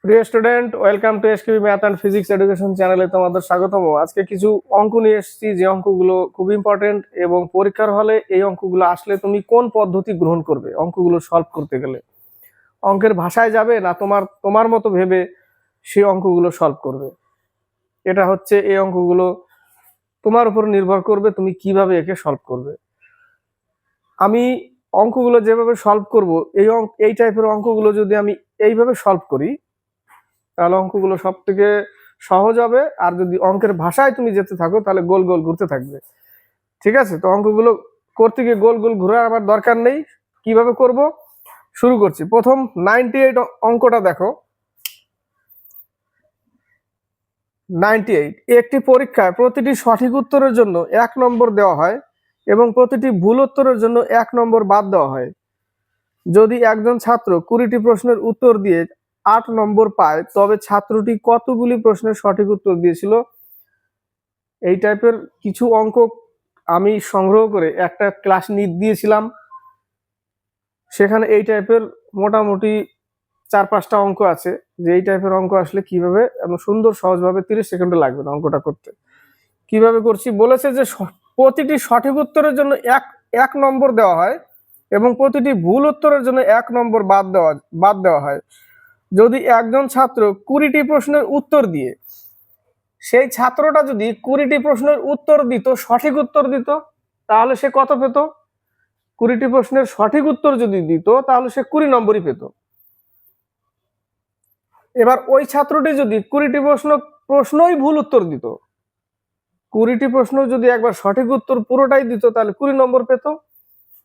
প্রিয় student, welcome to SQ math and physics education চ্যানেলে তোমাদের স্বাগতম। আজকে কিছু অঙ্ক নিয়ে এসেছি, যে অঙ্কগুলো খুব ইম্পর্টেন্ট এবং পরীক্ষার হলে এই অঙ্কগুলো আসলে তুমি কোন পদ্ধতি গ্রহণ করবে অঙ্কগুলো সলভ করতে গেলে। অঙ্কের ভাষায় যাবে না তোমার তোমার মতো ভেবে সেই অঙ্কগুলো সলভ করবে। এটা হচ্ছে, এই অঙ্কগুলো তোমার উপর নির্ভর করবে তুমি কিভাবে একে সলভ করবে। আমি অঙ্কগুলো যেভাবে সলভ করব, এই টাইপের অঙ্কগুলো যদি আমি এইভাবে সলভ করি তাহলে অঙ্কগুলো সব থেকে সহজ হবে। আর যদি অঙ্কের ভাষায় তুমি যেতে থাকো তাহলে গোল গোল ঘুরতে থাকবে। ঠিক আছে, তো অঙ্কগুলো করতে গিয়ে গোল গোল ঘোরার আমার দরকার নেই। কিভাবে করব শুরু করছি। প্রথম 98 অঙ্কটা দেখো। 98, একটি পরীক্ষায় প্রতিটি সঠিক উত্তরের জন্য 1 নম্বর দেওয়া হয় এবং প্রতিটি ভুল উত্তরের জন্য 1 নম্বর বাদ দেওয়া হয়। যদি একজন ছাত্র 20টি প্রশ্নের উত্তর দিয়ে 8 নম্বর পায়, তবে ছাত্রটি কতগুলি প্রশ্নের সঠিক উত্তর দিয়েছিল? এই টাইপের কিছু অঙ্ক আমি সংগ্রহ করে একটা ক্লাস নিট দিয়েছিলাম, সেখানে এই টাইপের মোটামুটি 4-5টা অঙ্ক আছে। যে এই টাইপের অঙ্ক আসলে কিভাবে এবং সুন্দর সহজভাবে 30 সেকেন্ডে লাগবে না অঙ্কটা করতে। কিভাবে করছি বলেছে যে প্রতিটি সঠিক উত্তরের জন্য এক নম্বর দেওয়া হয় এবং প্রতিটি ভুল উত্তরের জন্য 1 নম্বর বাদ দেওয়া হয়। যদি একজন ছাত্র 20টি প্রশ্নের উত্তর দিয়ে, সেই ছাত্রটা যদি 20টি প্রশ্নের উত্তর দিত, সঠিক উত্তর দিত, তাহলে সে কত পেত? 20টি প্রশ্নের সঠিক উত্তর যদি দিত তাহলে সে 20 নম্বরই পেত। এবার ওই ছাত্রটি যদি 20টি প্রশ্নই ভুল উত্তর দিত, 20টি প্রশ্ন যদি একবার সঠিক উত্তর পুরোটাই দিত তাহলে 20 নম্বর পেত।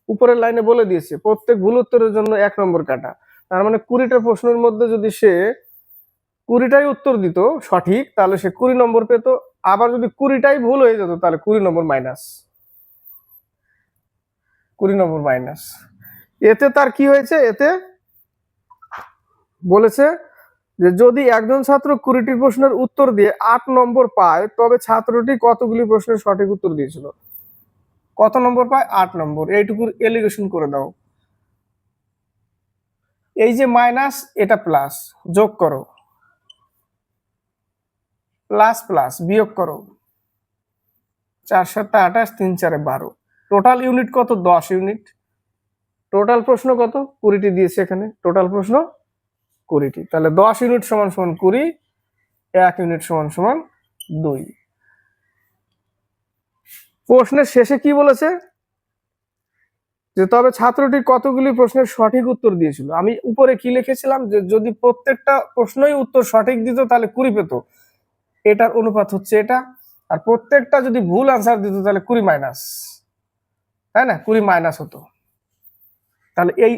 উপরের লাইনে বলে দিয়েছে প্রত্যেক ভুল উত্তরের জন্য 1 নম্বর কাটা। তার মানে 20টা প্রশ্নের মধ্যে যদি সে 20টাই উত্তর দিত সঠিক তাহলে সে 20 নম্বর পেত। আবার যদি 20টাই ভুল হয়ে যেত তাহলে 20 নম্বর মাইনাস। 20 নম্বর মাইনাস। এতে তার কি হয়েছে? এতে বলেছে যে যদি একজন ছাত্র 20টি প্রশ্নের উত্তর দিয়ে 8 নম্বর পায়, তবে ছাত্রটি কতগুলি প্রশ্নের সঠিক উত্তর দিয়েছিল? কত নম্বর পায়? 8 নম্বর। এইটুকুর এলিগেশন করে দাও। এই যে মাইনাস, এটা প্লাস, যোগ করো, প্লাস প্লাস বিয়োগ করো, 4 7 28, 3 4 12। টোটাল ইউনিট কত? 10 ইউনিট। টোটাল প্রশ্ন কত? 20টি দিয়েছে এখানে। টোটাল প্রশ্ন 20টি। তাহলে 10 ইউনিট সমান সমান 20, 1 ইউনিট সমান সমান 2। প্রশ্নের শেষে কি বলেছে? যে তবে ছাত্রটি কতগুলি প্রশ্নের সঠিক উত্তর দিয়েছিল। আমি উপরে কি লিখেছিলাম? যে যদি প্রত্যেকটা প্রশ্নই উত্তর সঠিক দিত তাহলে 20 পেত। এটার অনুপাত হচ্ছে এটা। আর প্রত্যেকটা যদি ভুল আনসার দিত তাহলে 20 মাইনাস, তাই না? 20 মাইনাস হতো। তাহলে এই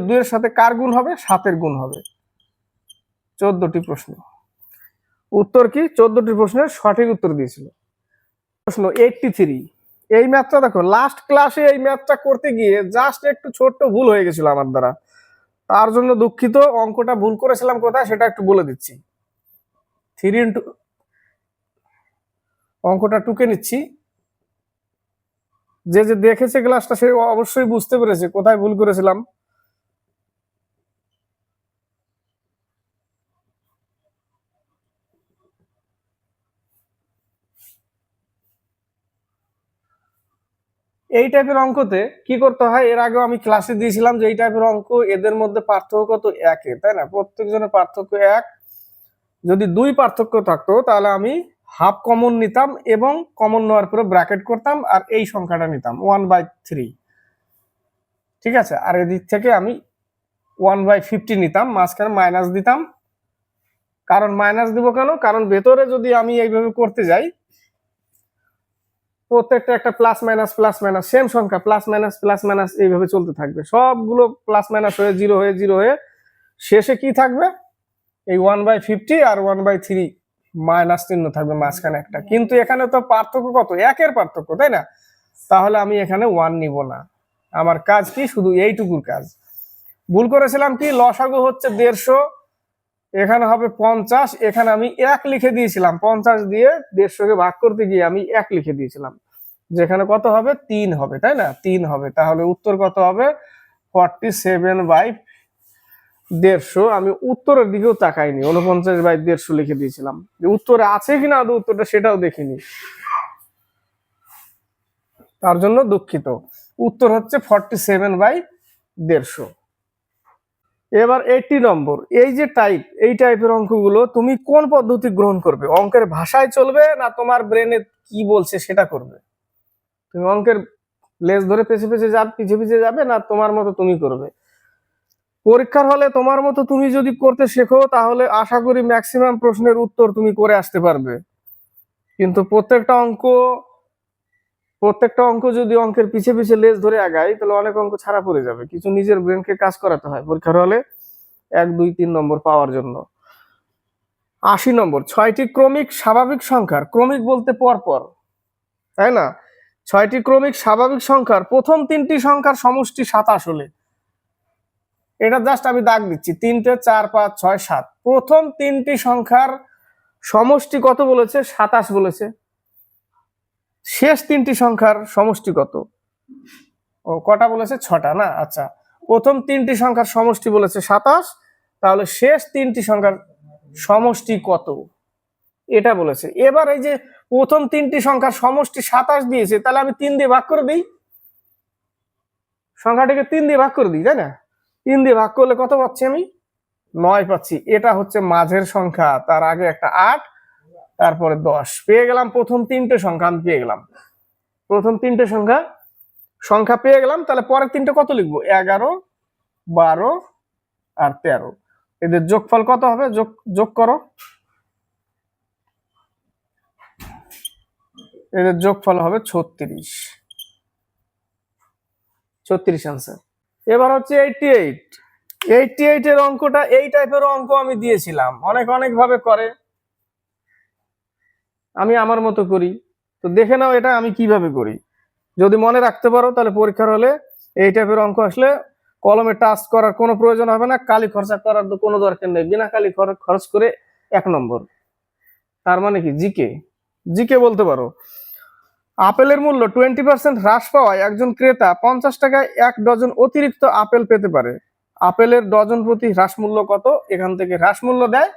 দুইয়ের সাথে কার গুণ হবে? 7-এর গুণ হবে। 14টি প্রশ্ন। উত্তর কি? 14টি প্রশ্নের সঠিক উত্তর দিয়েছিল। প্রশ্ন 83। এই ম্যাথটা দেখো, লাস্ট ক্লাসে এই ম্যাথটা করতে গিয়ে জাস্ট একটু ছোট্ট ভুল হয়ে গেছিল আমার দ্বারা, তার জন্য দুঃখিত। অঙ্কটা ভুল করেছিলাম কোথায় সেটা একটু বলে দিচ্ছি। 3 ইন্টু, অঙ্কটা টুকে নিচ্ছি। যে যে দেখেছে ক্লাসটা সে অবশ্যই বুঝতে পেরেছে কোথায় ভুল করেছিলাম। এই টাইপের অঙ্কতে কি করতে হয়, এর আগেও আমি ক্লাসে দিয়েছিলাম যে এই টাইপের অঙ্ক এদের মধ্যে পার্থক্য কত? 1, তাই না? প্রত্যেকজনের পার্থক্য 1। যদি 2 পার্থক্য থাকতো তাহলে আমি হাফ কমন নিতাম এবং কমন নেওয়ার পরে ব্র্যাকেট করতাম আর এই সংখ্যাটা নিতাম 1/3। ঠিক আছে, আর এদিক থেকে আমি 1/50 নিতাম, মাঝখানে মাইনাস দিতাম। কারণ মাইনাস দিব কেন? কারণ ভেতরে যদি আমি এইভাবে করতে যাই, প্রত্যেকটা একটা প্লাস মাইনাস সেম সংখ্যা, প্লাস মাইনাস এইভাবে চলতে থাকবে। সবগুলো প্লাস মাইনাস হয়ে জিরো হয়ে শেষে কি থাকবে? এই 1/50 আর 1/3 মাইনাস চিহ্ন থাকবে মাঝখানে একটা। কিন্তু এখানে তো পার্থক্য কত? 1-এর পার্থক্য, তাই না? তাহলে আমি এখানে 1 নিব না। আমার কাজ কি? শুধু এইটুকুর কাজ। ভুল করেছিলাম কি? লসাগু হচ্ছে 150, এখানে হবে 50। এখানে আমি 1 লিখে দিয়েছিলাম। 50 দিয়ে 150-কে ভাগ করতে গিয়ে আমি 1 লিখে দিয়েছিলাম। যেখানে কত হবে? 3 হবে, তাই না? 3 হবে। তাহলে উত্তর কত হবে? 47/, 150, আমি উত্তরের দিকেও তাকাইনি, 49/150 লিখে দিয়েছিলাম, যে উত্তরে আছে কিনা আদৌ উত্তরটা সেটাও দেখিনি, তার জন্য দুঃখিত। উত্তর হচ্ছে 47/150। এবার 80 নম্বর, এই যে এই টাইপের অঙ্কগুলো তুমি কোন পদ্ধতি গ্রহণ করবে? অঙ্কের ভাষায় চলবে না তোমার ব্রেনে কি বলছে সেটা করবে? তুমি অঙ্কের লেজ ধরে পিছে পিছে যাবে না তোমার মতো তুমি করবে? পরীক্ষার হলে তোমার মতো তুমি যদি করতে শেখো তাহলে আশা করি ম্যাক্সিমাম প্রশ্নের উত্তর তুমি করে আসতে পারবে, কিন্তু প্রত্যেকটা অঙ্ক যদি অঙ্কের পিছে পিছে লেজ ধরে আগায় তাহলে অনেক অঙ্ক ছাড়া পড়ে যাবে। কিছু নিজের ব্রেনকে কাজ করাতে হয় পরীক্ষার হলে 1, 2, 3 নম্বর পাওয়ার জন্য। 80 নম্বর, 6টি ক্রমিক স্বাভাবিক সংখ্যার, ক্রমিক বলতে পরপর, তাই না? 6টি ক্রমিক স্বাভাবিক সংখ্যার প্রথম 3টি সংখ্যার সমষ্টি 27 হলে, এটা জাস্ট আমি দাগ দিচ্ছি, 3টে 4, 5, 6, 7, প্রথম 3টি সংখ্যার সমষ্টি কত বলেছে? 27 বলেছে। শেষ 3টি সংখ্যার সমষ্টি কত? ও কটা বলেছে? 6টা না? আচ্ছা, প্রথম 3টি সংখ্যার সমষ্টি বলেছে 27, তাহলে শেষ 3টি সংখ্যার সমষ্টি কত এটা বলেছে। এবার এই যে প্রথম 3টি সংখ্যার সমষ্টি 27 দিয়েছে, তাহলে আমি 3 দিয়ে ভাগ করে দিই, সংখ্যাটিকে 3 দিয়ে ভাগ করে দিই, তাই না? 3 দিয়ে ভাগ করলে কত পাচ্ছি আমি? 9 পাচ্ছি। এটা হচ্ছে মাঝের সংখ্যা, তার আগে একটা 8, তারপরে 10 পেয়ে গেলাম। প্রথম 3টে সংখ্যা আমি পেয়ে গেলাম, প্রথম 3টে সংখ্যা পেয়ে গেলাম। তাহলে পরের 3টে কত লিখবো? 11, 12 আর 13। এদের যোগফল কত হবে? যোগ করো, এদের যোগফল হবে 36। 36 আনসার। এবার হচ্ছে 88। 88 এর অঙ্কটা এই টাইপের অঙ্ক আমি দিয়েছিলাম, অনেক ভাবে করে, আমি আমার মতো করি। তো দেখে নাও এটা আমি কিভাবে করি। যদি মনে রাখতে পারো তাহলে পরীক্ষার হলে এই টাইপের অঙ্ক আসলে কলমে টাচ করার কোনো প্রয়োজন হবে না, কালি খরচা করার তো কোনো দরকার নেই, বিনা কালি খরচ করে 1 নম্বর। তার মানে কি? জিকে বলতে পারো। আপেলের মূল্য 20% হ্রাস পাওয়ায় একজন ক্রেতা 50 টাকায় 1 ডজন অতিরিক্ত আপেল পেতে পারে। আপেলের ডজন প্রতি হ্রাস মূল্য কত? এখান থেকে হ্রাস মূল্য দেয়,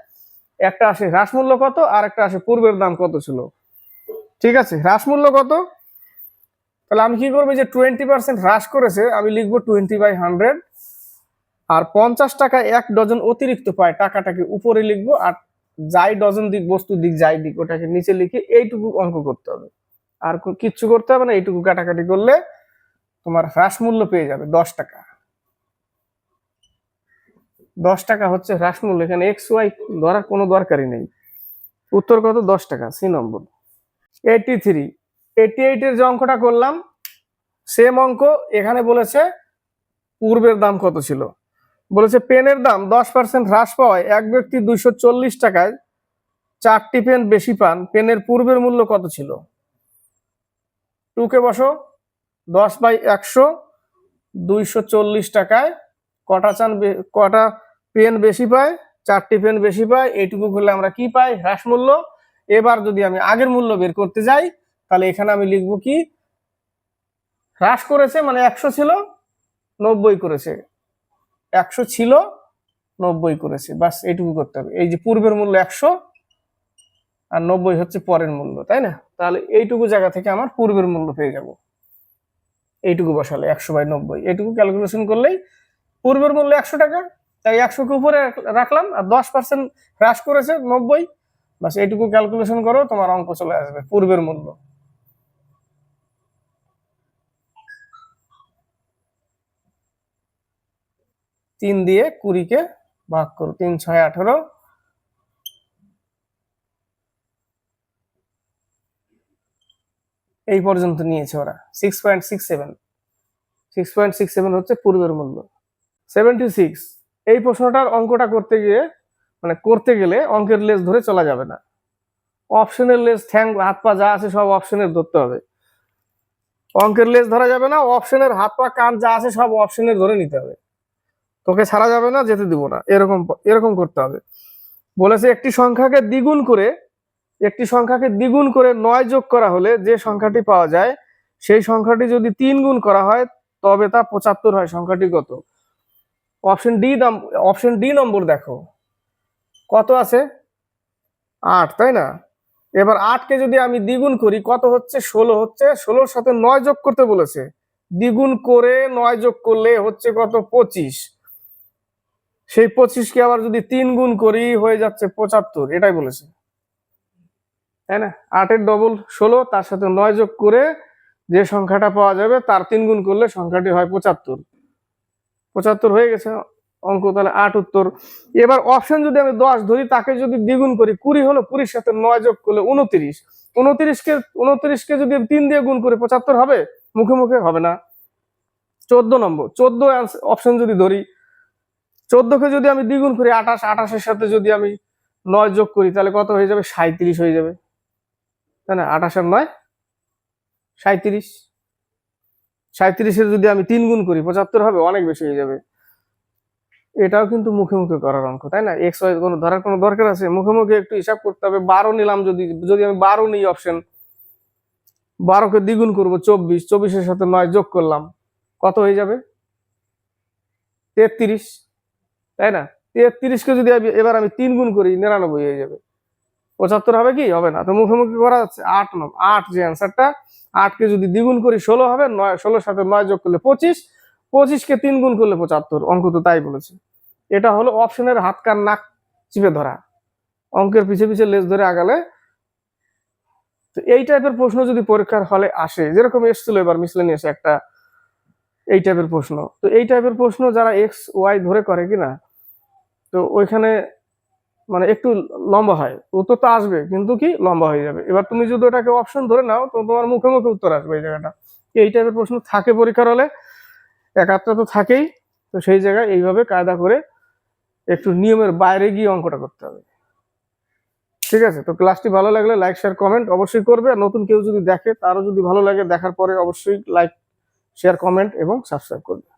একটা আসে হ্রাস মূল্য কত, আর একটা আসে পূর্বের দাম কত ছিল। ঠিক আছে, হ্রাস মূল্য কত? তাহলে আমি কি করবো? যে 20% হ্রাস করেছে আমি লিখবো 20/100, আর 50 টাকায় 1 ডজন অতিরিক্ত পায় টাকাটাকে উপরে লিখবো, আর যাই ডজন দিক বস্তু দিক যাই দিক ওটাকে নিচে লিখে এইটুকু অঙ্ক করতে হবে, আর কিচ্ছু করতে হবে না। এইটুকু কাটাকাটি করলে তোমার হ্রাস মূল্য পেয়ে যাবে 10 টাকা। 10 টাকা হচ্ছে হ্রাস মূল্য, এখানে এক্স ওয়াই ধরার কোনো দরকারই নেই। উত্তর কত? 10 টাকা, সি নম্বর। 83। 88 এর যে অঙ্কটা করলাম সেম অঙ্ক, এখানে বলেছে পূর্বের দাম কত ছিল। বলেছে পেনের দাম 10% হ্রাস পাওয়ায় এক ব্যক্তি 240 টাকায় 4টি পেন বেশি পান, পেনের পূর্বের মূল্য কত ছিল? টুকে বসো, 10/100, 240 টাকায় কটা পেন বেশি পায়? 4টি পেন বেশি পায়। এইটুকু করলে আমরা কি পাই? হ্রাস মূল্য। এবার যদি আমি আগের মূল্য বের করতে যাই তাহলে এখানে আমি লিখবো কি? হ্রাস করেছে মানে 100 ছিল 90 করেছে, 100 ছিল 90 করেছে, বাস এইটুকু করতে হবে। এই যে পূর্বের মূল্য 100 আর 90 হচ্ছে পরের মূল্য, তাই না? তাহলে এইটুকু জায়গা থেকে আমার পূর্বের মূল্য পেয়ে যাব। এইটুকু বসালে 100/90, এইটুকু ক্যালকুলেশন করলেই পূর্বের মূল্য 100 টাকা, তাই 100কে উপরে রাখলাম, আর 10% হ্রাস করেছে 90, বাস এইটুকু ক্যালকুলেশন করো, তোমার অঙ্ক চলে আসবে পূর্বের মূল্য। তিন দিয়ে 20কে ভাগ করো, 3, 6, 18, এই পর্যন্ত নিয়েছে ওরা। 6.67 হচ্ছে পূর্বের মূল্য। 76। এই প্রশ্নটার অঙ্কটা করতে গেলে অঙ্কের লেজ ধরে চলা যাবে না, অপশনের লেজ, ঠ্যাং, হাত পা যা আছে সব অপশনের ধরতে হবে। অঙ্কের লেজ ধরা যাবে না, অপশনের হাত পা কান যা আছে সব অপশনের ধরে নিতে হবে, তোকে ছাড়া যাবে না, যেতে দিব না, এরকম করতে হবে। বলেছে একটি সংখ্যাকে দ্বিগুণ করে 9 যোগ করা হলে যে সংখ্যাটি পাওয়া যায় সেই সংখ্যাটি যদি 3 গুণ করা হয় তবে তা 75 হয়। সংখ্যাটি কত? অপশন ডি নম্বর দেখো কত আছে, 8, তাই না? এবার 8কে যদি আমি দ্বিগুণ করি কত হচ্ছে, 16 হচ্ছে। 16-র সাথে 9 যোগ করতে বলেছে, দ্বিগুণ করে 9 যোগ করলে হচ্ছে কত, 25। সেই 25কে আবার যদি 3 গুণ করি হয়ে যাচ্ছে 75, এটাই বলেছে, তাই না? 8-এর ডবল 16, তার সাথে 9 যোগ করে যে সংখ্যাটা পাওয়া যাবে তার 3 গুণ করলে সংখ্যাটি হয় 75। 75 হয়ে গেছে অঙ্ক, তাহলে 8 উত্তর। এবার অপশন যদি আমি 10 ধরি, তাকে যদি দ্বিগুণ করি 20 হলো, 20-র সাথে 9 যোগ করলে 29। 29কে যদি 3 দিয়ে গুণ করে 75 হবে? মুখে মুখে হবে না। 14 নম্বর, 14 অপশন যদি ধরি, 14কে যদি আমি দ্বিগুণ করি 28, 28-এর সাথে যদি আমি 9 যোগ করি তাহলে কত হয়ে যাবে, 37 হয়ে যাবে, তাই না? 28 আর 9 37। 37-এর যদি আমি 3 গুণ করি 75 হবে? অনেক বেশি হয়ে যাবে। এটাও কিন্তু মুখে মুখে করার অঙ্ক, তাই না? এক্স ওয়াই কোনো ধরার কোনো দরকার আছে? মুখে মুখে একটু হিসাব করতে হবে। 12 নিলাম, যদি আমি 12 নিই অপশন, 12কে দ্বিগুণ করবো 24, 24-এর সাথে 9 যোগ করলাম, কত হয়ে যাবে, 33, তাই না? 33-কে যদি এবার আমি 3 গুণ করি 99 হয়ে যাবে। 75 হবে কি? হবে না। তো মুখোমুখি করা যাচ্ছে 8 যে অ্যান্সারটা। 8কে যদি দ্বিগুণ করি 16 হবে, 16-র সাথে 9 যোগ করলে 25, 25কে 3 গুণ করলে 75। অঙ্ক তো তাই বলেছে। এটা হলো অপশনের হাত কান নাক চিপে ধরা, অঙ্কের পিছে পিছে লেজ ধরে আগালে। তো এই টাইপের প্রশ্ন যদি পরীক্ষার হলে আসে, যেরকম এসেছিল এবার মিসলেনিয়াসে একটা এই টাইপের প্রশ্ন, তো এই টাইপের প্রশ্ন যারা এক্স ওয়াই ধরে করে কিনা, তো ওইখানে মানে একটু লম্বা হয়, উত্তর তো আসবে কিন্তু কি লম্বা হয়ে যাবে। এবার তুমি যদি ওটাকে অপশন ধরে নাও তো তোমার মুখে মুখে উত্তর আসবে এই জায়গাটা। এই টাইপের প্রশ্ন থাকে পরীক্ষার হলে, একাত্রা তো থাকেই। তো সেই জায়গায় এইভাবে কায়দা করে একটু নিয়মের বাইরে গিয়ে অঙ্কটা করতে হবে। ঠিক আছে? তো ক্লাসটি ভালো লাগলে লাইক শেয়ার কমেন্ট অবশ্যই করবে। আর নতুন কেউ যদি দেখে, তারও যদি ভালো লাগে, দেখার পরে অবশ্যই লাইক শেয়ার কমেন্ট এবং সাবস্ক্রাইব করবে।